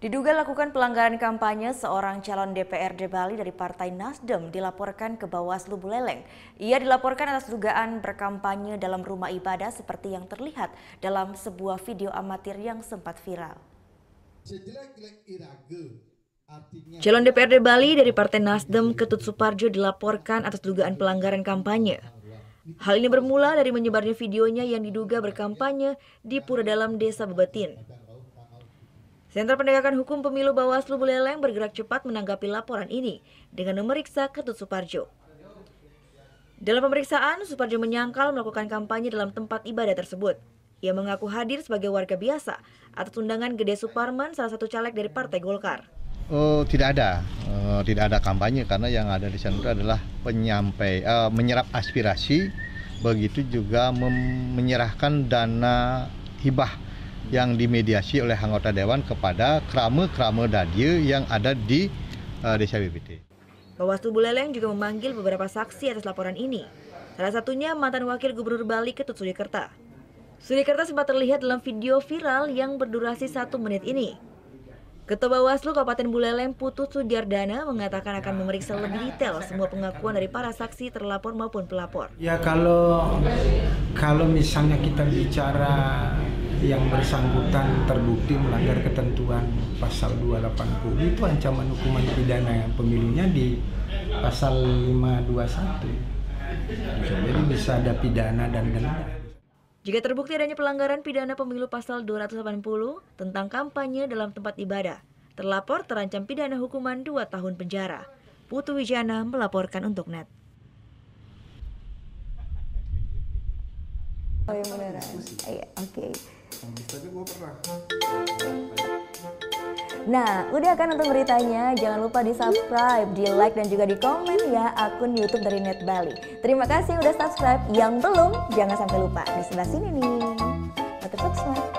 Diduga lakukan pelanggaran kampanye, seorang calon DPRD Bali dari Partai Nasdem dilaporkan ke Bawaslu Buleleng. Ia dilaporkan atas dugaan berkampanye dalam rumah ibadah seperti yang terlihat dalam sebuah video amatir yang sempat viral. Calon DPRD Bali dari Partai Nasdem, Ketut Suparjo, dilaporkan atas dugaan pelanggaran kampanye. Hal ini bermula dari menyebarnya videonya yang diduga berkampanye di Pura Dalam, Desa Bebetin. Sentra Penegakan Hukum Pemilu Bawaslu Buleleng bergerak cepat menanggapi laporan ini dengan memeriksa Ketut Suparjo. Dalam pemeriksaan, Suparjo menyangkal melakukan kampanye dalam tempat ibadah tersebut. Ia mengaku hadir sebagai warga biasa atas undangan Gede Suparman, salah satu caleg dari Partai Golkar. Tidak ada kampanye karena yang ada di sana adalah menyerap aspirasi, begitu juga menyerahkan dana hibah yang dimediasi oleh anggota dewan kepada krame-krame dadia yang ada di Desa BBT. Bawaslu Buleleng juga memanggil beberapa saksi atas laporan ini. Salah satunya mantan Wakil Gubernur Bali Ketut Sudikerta. Sudikerta sempat terlihat dalam video viral yang berdurasi 1 menit ini. Ketua Bawaslu Kabupaten Buleleng Putut Sudiardana mengatakan akan memeriksa lebih detail semua pengakuan dari para saksi terlapor maupun pelapor. Ya kalau misalnya kita bicara yang bersangkutan terbukti melanggar ketentuan pasal 280 itu ancaman hukuman pidana pemilunya di pasal 521. Jadi bisa ada pidana dan denda. Jika terbukti adanya pelanggaran pidana pemilu pasal 280 tentang kampanye dalam tempat ibadah, terlapor terancam pidana hukuman 2 tahun penjara. Putu Wijana melaporkan untuk NET. Oh yang beneran? Iya, oke. Nah, udah kan untuk beritanya? Jangan lupa di-subscribe, di-like, dan juga di-komen ya akun YouTube dari Net Bali. Terima kasih udah subscribe. Yang belum, jangan sampai lupa. Di sebelah sini nih. Subscribe.